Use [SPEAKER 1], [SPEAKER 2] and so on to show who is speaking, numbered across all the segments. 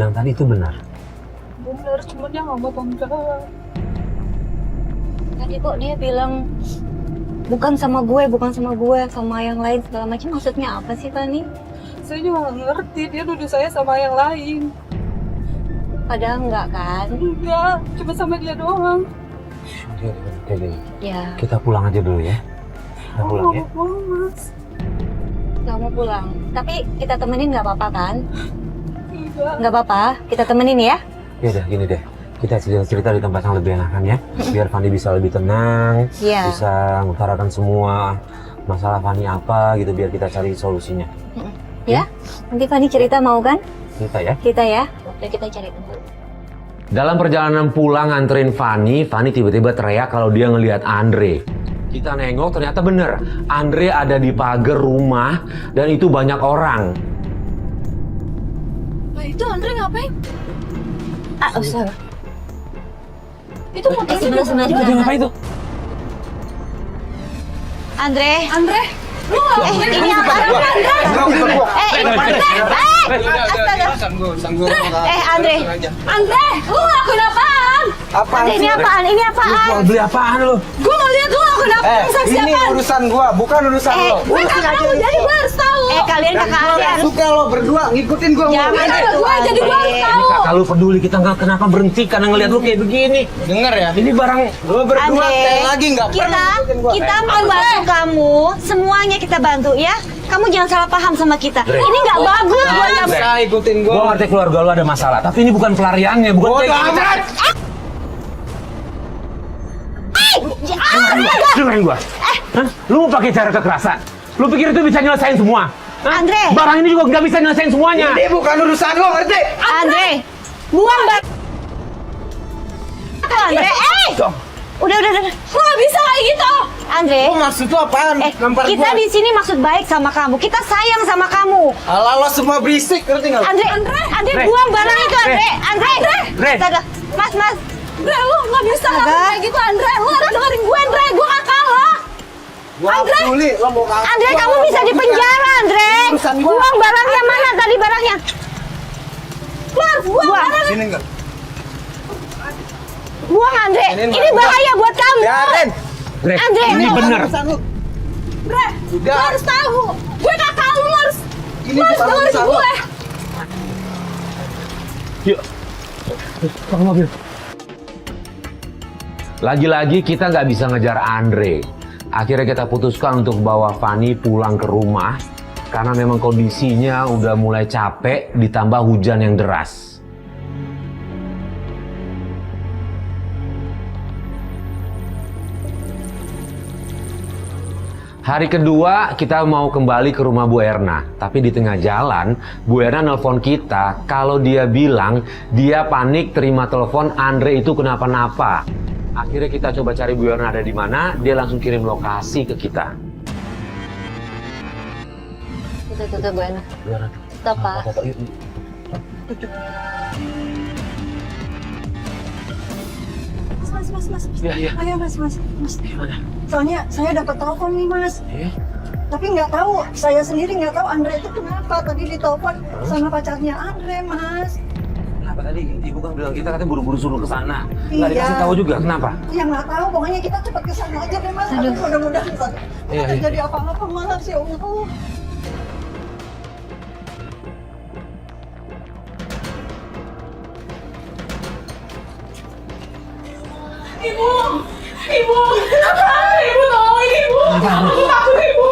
[SPEAKER 1] bilang tadi itu benar?
[SPEAKER 2] Benar, cuma dia nggak mau bangga.
[SPEAKER 3] Tadi kok dia bilang bukan sama gue, sama yang lain segala macam. Maksudnya apa sih Fani?
[SPEAKER 2] Saya juga nggak ngerti, dia nuduh saya sama yang lain.
[SPEAKER 3] Padahal enggak kan?
[SPEAKER 2] Enggak, cuma sama dia doang.
[SPEAKER 1] Oke.
[SPEAKER 3] Ya,
[SPEAKER 1] Kita pulang aja dulu ya. Kita pulang ya.
[SPEAKER 2] Mau mas.
[SPEAKER 3] gak mau pulang. Tapi kita temenin nggak apa-apa kan?
[SPEAKER 2] Enggak.
[SPEAKER 3] Nggak apa-apa, kita temenin ya.
[SPEAKER 1] Ya udah gini deh. Kita cerita di tempat yang lebih enakan ya. Biar Fani bisa lebih tenang,
[SPEAKER 3] Iya.
[SPEAKER 1] bisa mengutarakan semua masalah Fani apa gitu, biar kita cari solusinya.
[SPEAKER 3] Ya, nanti Fani cerita mau kan?
[SPEAKER 1] Cerita ya.
[SPEAKER 3] Kita ya, udah kita cari tempat.
[SPEAKER 1] Dalam perjalanan pulang nganterin Fani tiba-tiba teriak kalau dia ngelihat Andre. Kita nengok, ternyata bener. Andre ada di pagar rumah dan itu banyak orang.
[SPEAKER 2] Nah itu Andre ngapain?
[SPEAKER 3] Ustaz.
[SPEAKER 2] Itu motornya
[SPEAKER 3] sebelah
[SPEAKER 1] Dia ngapain tuh?
[SPEAKER 3] Andre,
[SPEAKER 2] lu nggak
[SPEAKER 3] ini apa? Andre,
[SPEAKER 2] Andre, lu ngelakuin apaan?
[SPEAKER 3] Andre, ini apaan? Ini apaan?
[SPEAKER 1] Mau beli apaan lu?
[SPEAKER 2] Gue nggak lihat lu ngelakuin apa?
[SPEAKER 4] Ini urusan gua, bukan urusan lo.
[SPEAKER 2] Gue kakak lu, jadi gue harus tahu.
[SPEAKER 3] Kalian kakak
[SPEAKER 4] Gua
[SPEAKER 3] kalian.
[SPEAKER 4] gak suka lo berdua ngikutin gua.
[SPEAKER 3] Jangan
[SPEAKER 2] Ini
[SPEAKER 3] gitu,
[SPEAKER 2] gue, jadi gue harus
[SPEAKER 3] Andre.
[SPEAKER 2] tahu.
[SPEAKER 1] Kakak lu peduli, kita nggak kenapa berhenti karena ngelihat lu kayak begini.
[SPEAKER 4] Denger ya,
[SPEAKER 1] Ini barang
[SPEAKER 4] lo berdua
[SPEAKER 3] Andre,
[SPEAKER 4] sekali lagi nggak pernah ngikutin gua.
[SPEAKER 3] kita mau bantu kamu, semuanya kita bantu ya. Kamu jangan salah paham sama kita.
[SPEAKER 1] Dre.
[SPEAKER 3] Ini nggak bagus buat
[SPEAKER 4] Nggak
[SPEAKER 3] kamu.
[SPEAKER 4] bisa ikutin
[SPEAKER 1] gua
[SPEAKER 4] gua.
[SPEAKER 1] ngerti keluarga lu ada masalah, tapi ini bukan pelariannya, bukan
[SPEAKER 4] Bodoh
[SPEAKER 1] kayak gitu.
[SPEAKER 4] amat.
[SPEAKER 1] Dengerin gua. Hah? Lu mau pakai cara kekerasan? Lu pikir itu bisa nyelesain semua? Hah?
[SPEAKER 3] Andre.
[SPEAKER 1] Barang ini juga nggak bisa nyelesain semuanya.
[SPEAKER 4] Ini bukan urusan lo, ngerti?
[SPEAKER 3] Andre, buang bar. Andre, udah.
[SPEAKER 2] Lu nggak bisa kayak gitu.
[SPEAKER 3] Andre,
[SPEAKER 4] Lo maksud lo apaan? Nampar
[SPEAKER 3] kita
[SPEAKER 4] gua.
[SPEAKER 3] di sini maksud baik sama kamu. Kita sayang sama kamu.
[SPEAKER 4] Alah lo semua berisik, ngerti nggak?
[SPEAKER 3] Andre, buang barang itu, Andre.
[SPEAKER 1] Dre.
[SPEAKER 3] Astaga, Mas.
[SPEAKER 2] Andre, lu nggak bisa ngelakuin
[SPEAKER 3] Astaga.
[SPEAKER 2] kayak gitu, Andre. Lu harus dengerin gue, Andre. Gue kakak lo.
[SPEAKER 4] Gua nggak peduli, lo mau ngaku.
[SPEAKER 3] Andre, kamu bisa di penjara, Andre.
[SPEAKER 4] Urusan gua.
[SPEAKER 3] Buang barangnya mana tadi barangnya?
[SPEAKER 2] Lu harus buang barang.
[SPEAKER 4] Sini enggak?
[SPEAKER 3] Buang, Andre.
[SPEAKER 4] Ini
[SPEAKER 3] Ini bahaya buat kamu.
[SPEAKER 4] Biarin.
[SPEAKER 1] Dre,
[SPEAKER 3] Andre,
[SPEAKER 1] ini
[SPEAKER 3] Andre.
[SPEAKER 1] bener.
[SPEAKER 4] Urusan lo.
[SPEAKER 2] Bre,
[SPEAKER 4] Udah.
[SPEAKER 2] lu harus tahu. Gue kakak lu harus.
[SPEAKER 4] Ini
[SPEAKER 2] Lu harus
[SPEAKER 4] bukan
[SPEAKER 2] dengerin
[SPEAKER 4] urusan lo.
[SPEAKER 2] gue.
[SPEAKER 1] Yuk, ke mobil. Lagi-lagi kita nggak bisa ngejar Andre. Akhirnya kita putuskan untuk bawa Fani pulang ke rumah karena memang kondisinya udah mulai capek ditambah hujan yang deras. Hari kedua kita mau kembali ke rumah Bu Erna, tapi di tengah jalan Bu Erna nelpon kita kalau dia bilang dia panik terima telepon Andre itu kenapa-napa. Akhirnya kita coba cari Bu Erna ada di mana, dia langsung kirim lokasi ke kita.
[SPEAKER 3] Tuh, Bu Ena.
[SPEAKER 1] Bu Erna,
[SPEAKER 3] Stop, Pak.
[SPEAKER 1] yuk.
[SPEAKER 2] Mas.
[SPEAKER 1] Iya.
[SPEAKER 2] Ayo, Mas. Soalnya saya dapat telepon nih, Mas. Tapi nggak tahu, saya sendiri nggak tahu Andre itu kenapa. Tadi ditelepon sama pacarnya Andre, Mas.
[SPEAKER 1] Kenapa tadi ibu kan bilang kita katanya buru-buru suruh ke sana. Nggak
[SPEAKER 2] Iya.
[SPEAKER 1] dikasih tahu juga, kenapa?
[SPEAKER 2] Ya nggak tahu, pokoknya kita cepat ke sana aja deh, Mas. Aduh, mudah-mudahan
[SPEAKER 1] Iya.
[SPEAKER 2] tidak jadi apa-apa, Mas. Ya Allah. Ibu, kenapa? Ibu tolongin ibu. Aku takut ibu.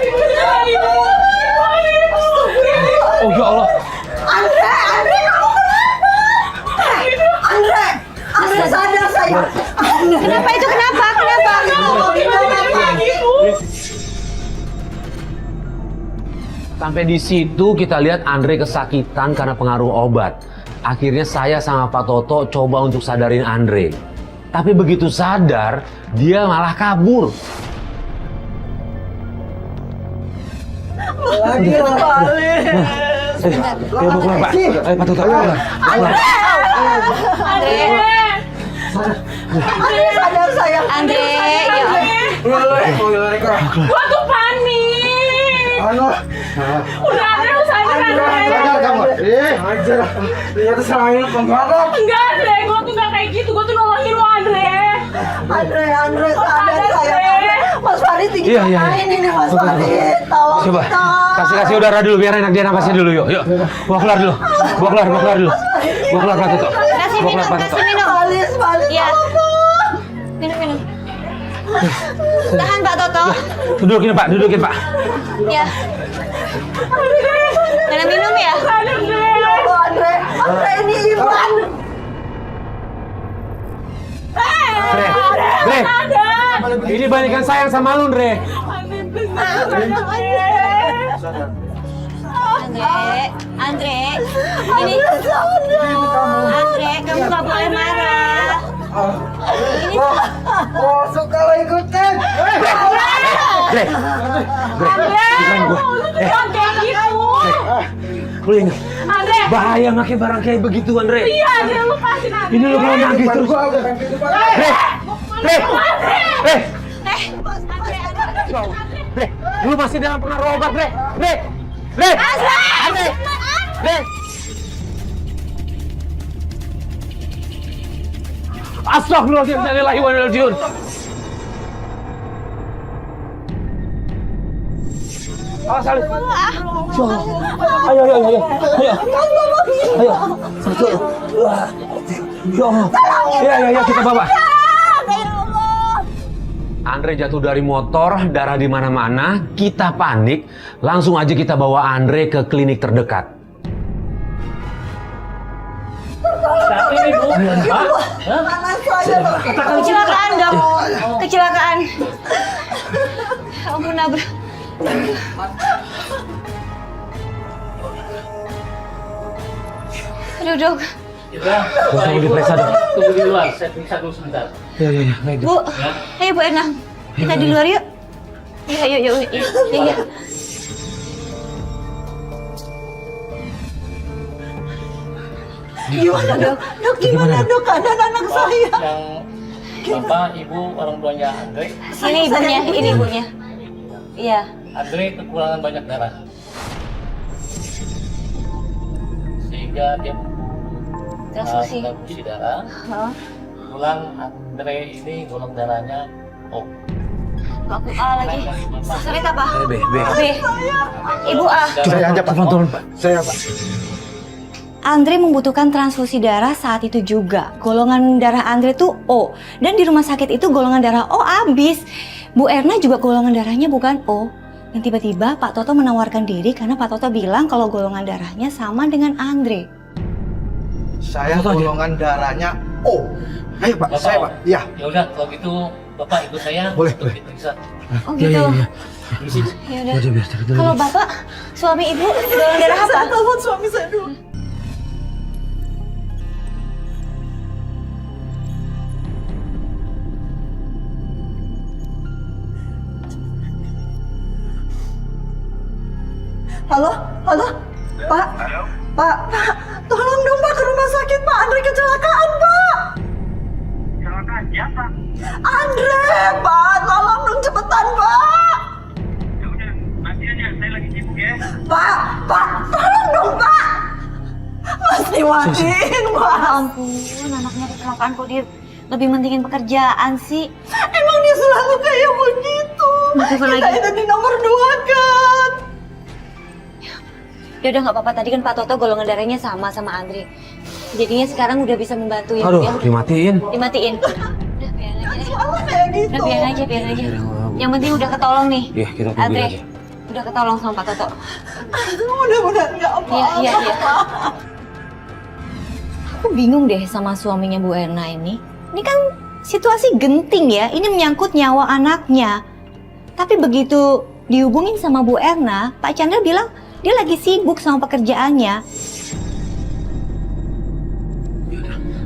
[SPEAKER 2] Ibu jangan ibu.
[SPEAKER 1] Oh ya Allah.
[SPEAKER 2] Andre, kamu kenapa? Andre sadar saya.
[SPEAKER 3] Kenapa itu? Kenapa?
[SPEAKER 1] Sampai di situ kita lihat Andre kesakitan karena pengaruh obat. Akhirnya saya sama Pak Toto coba untuk sadarin Andre. Tapi begitu sadar, dia malah kabur.
[SPEAKER 4] Lagi lo balik.
[SPEAKER 1] Ayo pulang, Pak. Ayo Pak Toto, pulang.
[SPEAKER 2] Andre sadar saya.
[SPEAKER 3] Andre, ya.
[SPEAKER 2] Gua tuh panik.
[SPEAKER 4] Anu.
[SPEAKER 2] Udah Andre lu sadar Andre.
[SPEAKER 4] Sadar kamu. Ajar. Ternyata salahnya penggarap.
[SPEAKER 5] Enggak, Andre. Gue tuh nggak kayak gitu. Gue tuh nolongin lo, Andre.
[SPEAKER 2] Andre sadar saya. Mas Farid
[SPEAKER 1] Iya, iya, iya.
[SPEAKER 2] ini Mas Farid. Tolong
[SPEAKER 1] Coba,
[SPEAKER 2] kita.
[SPEAKER 1] kasih udara dulu biar enak dia napasnya dulu, yuk. Bawa keluar dulu. Bawa keluar dulu. Bawa keluar Pak Toto.
[SPEAKER 3] Kasih
[SPEAKER 1] Bawa
[SPEAKER 3] minum,
[SPEAKER 1] keluar Pak
[SPEAKER 3] kasih
[SPEAKER 1] Toto.
[SPEAKER 3] minum.
[SPEAKER 2] Farid,
[SPEAKER 3] Iya.
[SPEAKER 2] tolong.
[SPEAKER 3] Minum. Tahan Pak Toto.
[SPEAKER 1] Dudukin Pak.
[SPEAKER 3] Ya. Minum minum ya.
[SPEAKER 2] Andre ini Iwan.
[SPEAKER 1] Dre. Ini balikan sayang sama lu, Dre.
[SPEAKER 3] Andre, ini Andre, kamu nggak boleh marah. Ini
[SPEAKER 4] Masuk kalau ikutin.
[SPEAKER 1] Dre. Bukan gua.
[SPEAKER 5] Jangan kayak gitu.
[SPEAKER 1] Lu ingat?
[SPEAKER 5] Andre.
[SPEAKER 1] Bahaya pakai barang kayak begitu, Andre.
[SPEAKER 5] Iya, Andre, lepasin Andre.
[SPEAKER 1] Ini lu kalau nangis terus. Dre. Lu masih dalam pengaruh obat, Dre. Dre. Astagfirullahaladzim, innalillahi wa inna ilaihi raji'un. Awas, Alif. Ayo. Satu. Ya Allah. Ya, kita bawa. Andre jatuh dari motor, darah di mana-mana, kita panik, langsung aja kita bawa Andre ke klinik terdekat.
[SPEAKER 3] kecelakaan dok, kecelakaan. Ampun nabrak. Aduh dok.
[SPEAKER 1] Langsung diperiksa dok.
[SPEAKER 6] Tunggu di luar, saya periksa dulu sebentar.
[SPEAKER 1] Ya, baik dok.
[SPEAKER 3] Bu, ayo Bu Erna, kita di luar yuk. Iya, yuk. Iya.
[SPEAKER 2] Gimana dok? Dok gimana dok? Keadaan anak saya.
[SPEAKER 6] Yang Bapak, Ibu, orang tuanya Andre.
[SPEAKER 3] Ini ibunya, ini ibunya. Iya.
[SPEAKER 6] Andre kekurangan banyak darah. Sehingga dia
[SPEAKER 3] Transfusi.
[SPEAKER 6] transfusi darah.
[SPEAKER 3] Hah?
[SPEAKER 6] Pulang Andre ini golong darahnya O.
[SPEAKER 3] Aku A lagi. Sakit apa?
[SPEAKER 1] B.
[SPEAKER 3] B. Ibu A.
[SPEAKER 4] Saya aja Pak.
[SPEAKER 1] Tolong, Pak.
[SPEAKER 4] Saya Pak.
[SPEAKER 3] Andre membutuhkan transfusi darah saat itu juga. Golongan darah Andre tuh O. Dan di rumah sakit itu golongan darah O habis. Bu Erna juga golongan darahnya bukan O. Dan tiba-tiba Pak Toto menawarkan diri karena Pak Toto bilang kalau golongan darahnya sama dengan Andre.
[SPEAKER 4] Saya golongan darahnya O. Ayo Pak,
[SPEAKER 6] Bapak,
[SPEAKER 4] saya Pak. Iya.
[SPEAKER 6] Ya udah, kalau gitu Bapak ikut saya
[SPEAKER 4] Boleh,
[SPEAKER 6] untuk
[SPEAKER 4] boleh.
[SPEAKER 6] diperiksa.
[SPEAKER 3] Oh gitu.
[SPEAKER 6] Di sini.
[SPEAKER 3] Ya udah. Kalau Bapak, suami Ibu golongan darah apa?
[SPEAKER 2] Saya telepon suami saya dulu. Halo, Pak. Pak, tolong dong Pak ke rumah sakit Pak. Andre kecelakaan Pak.
[SPEAKER 7] Kecelakaan siapa?
[SPEAKER 2] Andre, Pak, tolong dong cepetan Pak.
[SPEAKER 7] Ya udah, nanti aja. Saya lagi sibuk ya.
[SPEAKER 2] Pak, tolong dong Pak. Mesti matiin Pak.
[SPEAKER 3] Ya ampun, anaknya kecelakaan kok dia lebih mentingin pekerjaan sih.
[SPEAKER 2] Emang dia selalu kayak begitu.
[SPEAKER 3] Telepon
[SPEAKER 2] Kita
[SPEAKER 3] lagi.
[SPEAKER 2] itu di nomor 2 kan.
[SPEAKER 3] Ya udah nggak apa-apa, tadi kan Pak Toto golongan darahnya sama Andre. Jadinya sekarang udah bisa membantu ya.
[SPEAKER 1] Aduh,
[SPEAKER 3] Ya,
[SPEAKER 1] dimatiin.
[SPEAKER 3] dimatiin. Udah biarin aja deh.
[SPEAKER 2] Selalu kayak gitu.
[SPEAKER 3] Udah biarin aja. Yang penting udah ketolong nih.
[SPEAKER 1] Iya, kita tungguin
[SPEAKER 3] Andre,
[SPEAKER 1] aja.
[SPEAKER 3] udah ketolong sama Pak Toto.
[SPEAKER 2] Mudah-mudahan nggak apa-apa.
[SPEAKER 3] Iya. Aku bingung deh sama suaminya Bu Erna ini. Ini kan situasi genting ya. Ini menyangkut nyawa anaknya. Tapi begitu dihubungin sama Bu Erna, Pak Chandra bilang dia lagi sibuk sama pekerjaannya.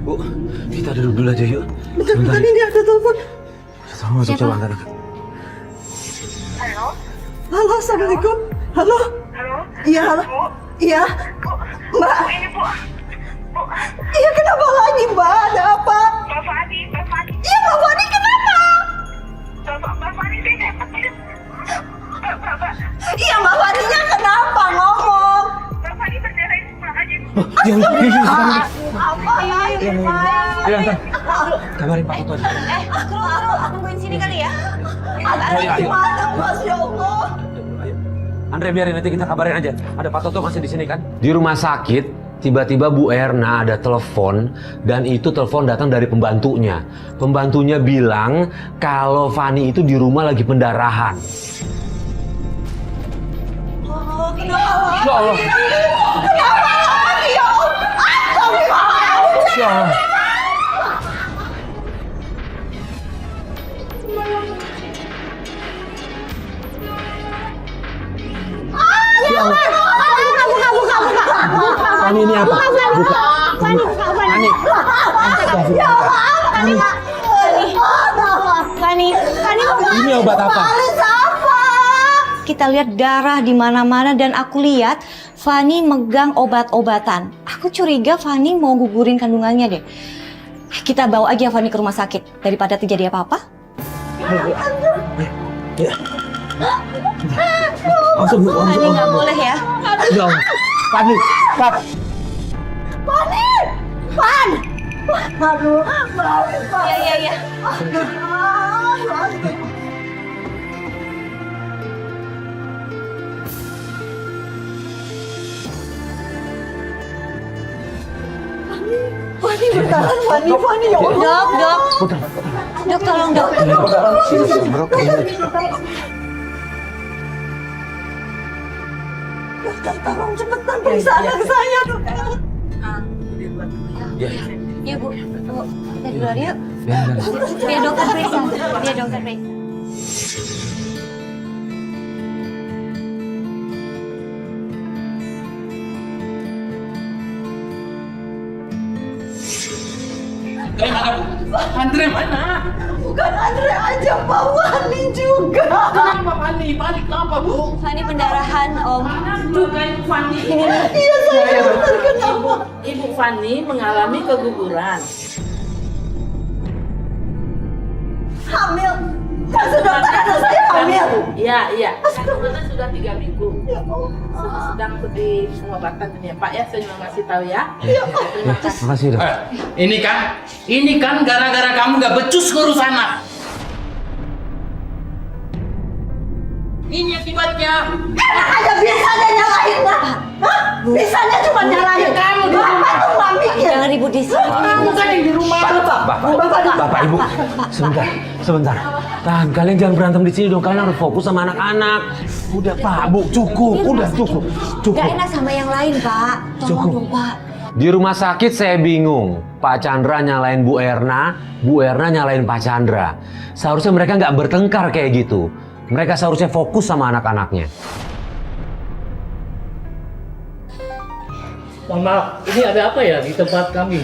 [SPEAKER 1] Bu, kita duduk dulu aja yuk.
[SPEAKER 2] Bentar, ini ada telepon.
[SPEAKER 1] Tolong masuk,
[SPEAKER 3] Siapa?
[SPEAKER 1] coba antar.
[SPEAKER 7] Halo?
[SPEAKER 2] Halo, Assalamualaikum. Halo.
[SPEAKER 7] Halo?
[SPEAKER 2] Iya, halo. Iya. Mbak.
[SPEAKER 7] Bu, ini Bu. Bu,
[SPEAKER 2] Iya, kenapa lagi Mbak? Ada apa?
[SPEAKER 7] Mbak Fadi.
[SPEAKER 2] Iya, Mbak Fadi kenapa?
[SPEAKER 7] Mbak Fadi, saya dapat. Mbak.
[SPEAKER 2] Iya, Mbak Fadinya kenapa? Ngomong.
[SPEAKER 7] Mbak Fadi berdarah itu, Mbak.
[SPEAKER 1] Ayo, Anton. Kabarin Pak Toto.
[SPEAKER 3] Kru, aku tungguin sini kali ya.
[SPEAKER 2] Gimana Mas, ya Allah?
[SPEAKER 1] Andre, biarin, nanti kita kabarin aja. Ada Pak Toto masih di sini kan? Di rumah sakit, tiba-tiba Bu Erna ada telepon, dan itu telepon datang dari pembantunya. Pembantunya bilang kalau Fani itu di rumah lagi pendarahan. Ya Allah. Ya Allah. Fani ini apa? Buka. Fani. Ini obat apa?
[SPEAKER 3] Kita lihat darah di mana-mana dan aku lihat Fani megang obat-obatan. Aku curiga Fani mau gugurin kandungannya deh. Kita bawa aja Fani ke rumah sakit daripada terjadi apa-apa.
[SPEAKER 1] Langsung,
[SPEAKER 3] Fani nggak boleh ya.
[SPEAKER 1] Fani, Pak.
[SPEAKER 2] Aduh, maafin Pak.
[SPEAKER 3] Iya.
[SPEAKER 2] Fani bertahan, Fani ya Allah.
[SPEAKER 3] Dok, tolong dok.
[SPEAKER 2] Dokter, tolong cepetan periksa anak saya, dokter.
[SPEAKER 3] Ya Bu, kita duluan yuk. Biar dokter periksa.
[SPEAKER 6] Andre mana?
[SPEAKER 2] Bukan Andre aja, Pak, Fani juga.
[SPEAKER 6] Kenapa Fani? Fani kenapa, Bu?
[SPEAKER 3] Fani pendarahan, Om.
[SPEAKER 5] Juga Ibu Fani.
[SPEAKER 2] Iya, saya dokter, kenapa?
[SPEAKER 8] Ibu Fani mengalami keguguran.
[SPEAKER 2] Hamil. Maksud dokter anak saya hamil.
[SPEAKER 8] Iya. Kandungannya sudah 3 minggu. Sedang di pengobatan ini ya Pak ya, saya cuma ngasih tahu ya. Terima kasih.
[SPEAKER 1] Makasih, Dok.
[SPEAKER 6] Ini kan gara-gara kamu gak becus ngurus anak. Ini akibatnya.
[SPEAKER 2] Enak aja bisanya nyalahin, Pak. Hah? Bisanya cuma nyalahin.
[SPEAKER 8] Kamu di
[SPEAKER 2] Bapak tuh nggak mikir.
[SPEAKER 3] Jangan ribut di sini.
[SPEAKER 8] Kamu kan yang di rumah.
[SPEAKER 1] Bapak, Ibu, sebentar. Tahan, kalian jangan berantem di sini dong. Kalian harus fokus sama anak-anak. Udah, Pak, Bu, cukup.
[SPEAKER 3] Gak enak sama yang lain, Pak. Tolong dong, Pak.
[SPEAKER 1] Di rumah sakit saya bingung. Pak Chandra nyalain Bu Erna nyalain Pak Chandra. Seharusnya mereka nggak bertengkar kayak gitu. Mereka seharusnya fokus sama anak-anaknya.
[SPEAKER 6] Mohon maaf, ini ada apa ya di tempat kami?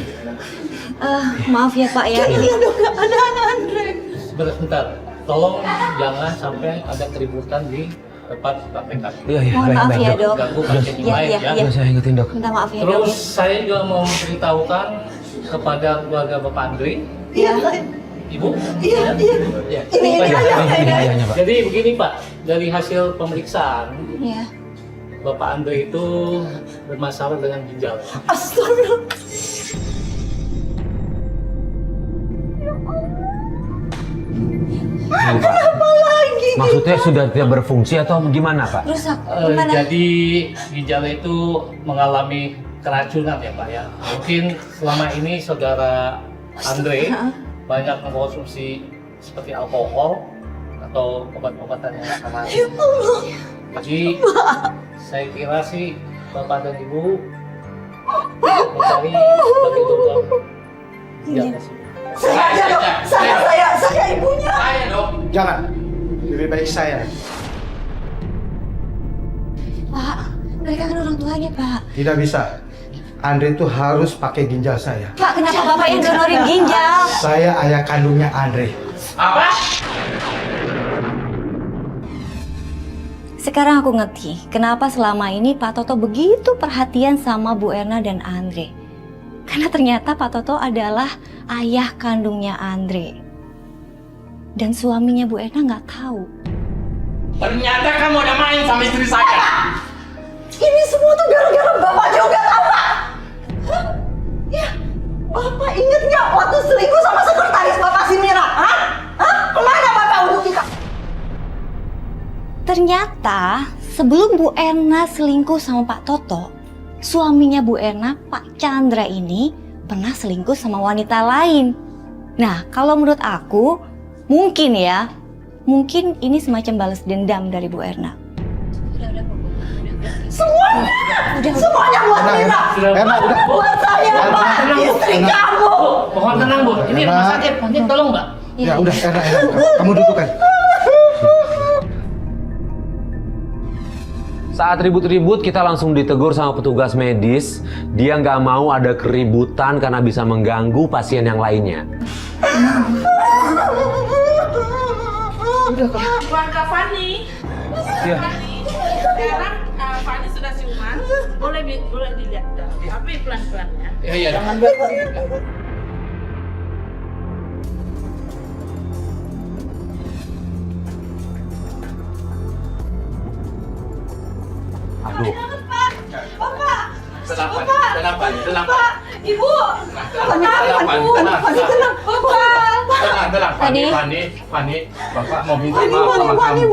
[SPEAKER 3] Maaf ya Pak ya. Ini
[SPEAKER 2] Ada anak Andre.
[SPEAKER 6] Sebentar, tolong jangan sampai ada keributan di tempat praktek kami.
[SPEAKER 1] Iya,
[SPEAKER 3] mohon maaf ya Dok.
[SPEAKER 6] Ganggu pasien yang lain ya.
[SPEAKER 3] Iya.
[SPEAKER 1] Saya ingetin, Dok.
[SPEAKER 3] Minta maaf ya Dok.
[SPEAKER 6] Terus saya juga mau memberitahukan kepada keluarga Bapak Andre,
[SPEAKER 2] Iya,
[SPEAKER 6] Ibu.
[SPEAKER 2] iya.
[SPEAKER 6] Ya.
[SPEAKER 2] Ini
[SPEAKER 1] Iya, Pak.
[SPEAKER 6] Jadi begini Pak, dari hasil pemeriksaan
[SPEAKER 3] Iya.
[SPEAKER 6] Bapak Andre itu bermasalah dengan ginjal.
[SPEAKER 2] Astagfirullah.
[SPEAKER 1] Kenapa lagi? Maksudnya sudah tidak berfungsi atau gimana, Pak?
[SPEAKER 3] Rusak. Gimana?
[SPEAKER 6] Jadi ginjal itu mengalami keracunan ya Pak ya. Mungkin selama ini saudara Andre banyak mengkonsumsi seperti alkohol atau obat-obatan yang sama. Jadi saya kira sih Bapak dan Ibu mencari sebagai donor ginjal tersebut.
[SPEAKER 2] Saya aja, Dok. Saya ibunya.
[SPEAKER 6] Saya dong.
[SPEAKER 4] Jangan. Lebih baik saya.
[SPEAKER 3] Pak, mereka kan orang tuanya Pak.
[SPEAKER 4] Tidak bisa. Andre itu harus pakai ginjal saya.
[SPEAKER 3] Pak, kenapa Bapak yang donorin ginjal?
[SPEAKER 4] Saya ayah kandungnya Andre.
[SPEAKER 6] Apa?
[SPEAKER 3] Sekarang aku ngerti kenapa selama ini Pak Toto begitu perhatian sama Bu Erna dan Andre. Karena ternyata Pak Toto adalah ayah kandungnya Andre. Dan suaminya Bu Erna nggak tahu.
[SPEAKER 6] Ternyata kamu udah main sama istri saya.
[SPEAKER 2] Ini semua tuh gara-gara Bapak juga, tahu Pak? inget nggak waktu selingkuh sama sekretaris Bapak si Mira? Hah? Hah? Kemana Bapak untuk kita?
[SPEAKER 3] Ternyata sebelum Bu Erna selingkuh sama Pak Toto, suaminya Bu Erna, Pak Chandra ini pernah selingkuh sama wanita lain. Nah, kalau menurut aku, mungkin ini semacam balas dendam dari Bu Erna.
[SPEAKER 2] Semuanya buat Mira.
[SPEAKER 4] Erna, udah.
[SPEAKER 2] Buat saya, Pak. Istri kamu.
[SPEAKER 6] Mohon tenang Bu, ini rumah sakit, nanti tolong Mbak.
[SPEAKER 4] Ya udah, Erna, kamu dudukkan.
[SPEAKER 1] Saat ribut-ribut kita langsung ditegur sama petugas medis. Dia nggak mau ada keributan karena bisa mengganggu pasien yang lainnya.
[SPEAKER 8] Keluarga Fani.
[SPEAKER 1] Iya.
[SPEAKER 8] Sekarang Fani sudah siuman. Boleh dilihat. Tapi pelan-pelan ya.
[SPEAKER 6] Iya.
[SPEAKER 8] Jangan
[SPEAKER 1] Aduh.
[SPEAKER 6] Tenang.
[SPEAKER 5] Ibu.
[SPEAKER 6] Tenang. Fani, Bapak mau minta maaf sama kamu.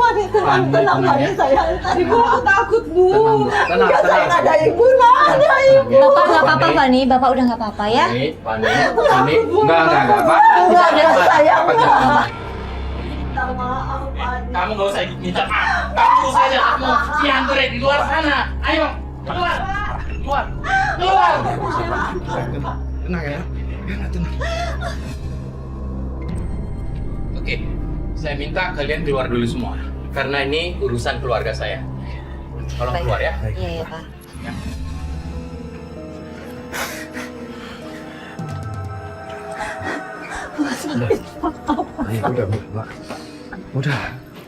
[SPEAKER 2] Tenang, Fani, sayang.
[SPEAKER 5] Ibu aku takut Bu.
[SPEAKER 6] Tenang.
[SPEAKER 2] Sayang, ada ibu, nah, ada ibu.
[SPEAKER 3] Bapak nggak apa-apa, Fani. Bapak udah nggak apa-apa ya.
[SPEAKER 6] Fani. Enggak, Pak.
[SPEAKER 2] Sayang.
[SPEAKER 6] Apa?
[SPEAKER 2] Minta maaf, Fani.
[SPEAKER 6] Kamu nggak usah minta maaf. Kamu saja kamu si Andre di luar sana. Ayo, keluar.
[SPEAKER 4] Tenang ya. Erna, tenang.
[SPEAKER 6] Oke, saya minta kalian keluar dulu semua. Karena ini urusan keluarga saya. Tolong keluar ya.
[SPEAKER 3] Iya, Pak.
[SPEAKER 4] Udah, Mbak.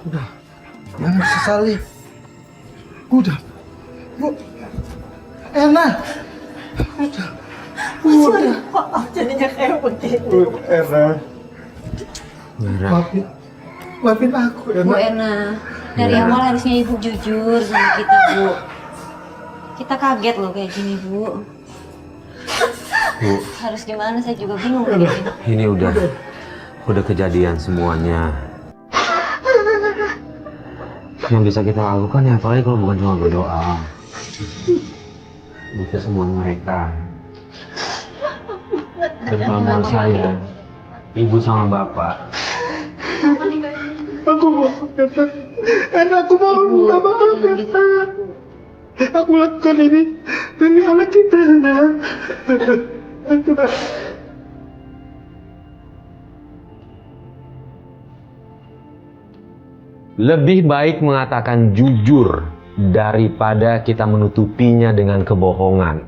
[SPEAKER 4] Udah. Jangan sesali. Udah. Bu. Erna. Udah.
[SPEAKER 2] Maaf, jadinya kayak begini.
[SPEAKER 4] Erna.
[SPEAKER 1] Mira.
[SPEAKER 4] Maafin aku,
[SPEAKER 3] Bu
[SPEAKER 4] Erna.
[SPEAKER 3] Erna, dari awal harusnya Ibu jujur sama kita, Bu. Kita kaget loh kayak gini, Bu.
[SPEAKER 1] Bu,
[SPEAKER 3] Harus gimana saya juga bingung.
[SPEAKER 1] ini udah kejadian semuanya. Yang bisa kita lakukan ya apalagi kalau bukan cuma berdoa. Untuk semua mereka. Dan kalau menurut saya, ibu sama bapak.
[SPEAKER 4] Aku mau kata. Erna, aku mau minta maaf, Erna. Aku lakukan ini demi anak kita, Erna.
[SPEAKER 1] Lebih baik mengatakan jujur daripada kita menutupinya dengan kebohongan.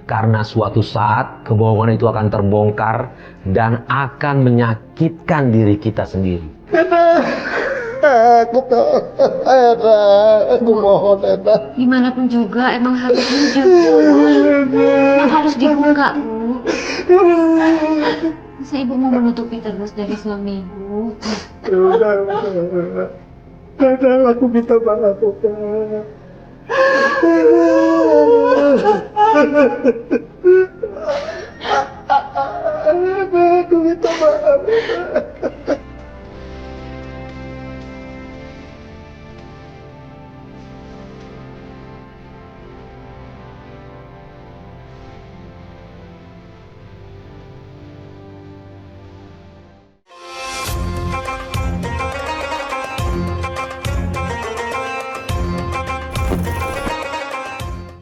[SPEAKER 1] Karena suatu saat kebohongan itu akan terbongkar dan akan menyakitkan diri kita sendiri.
[SPEAKER 4] Aku mohon, Erna.
[SPEAKER 3] Gimana pun juga emang harus jujur, Bu. Emang harus dibuka, Bu. Masa Ibu mau menutupi terus dari suami Ibu?
[SPEAKER 4] Udah. Aku minta maaf, Erna. Aku minta maaf.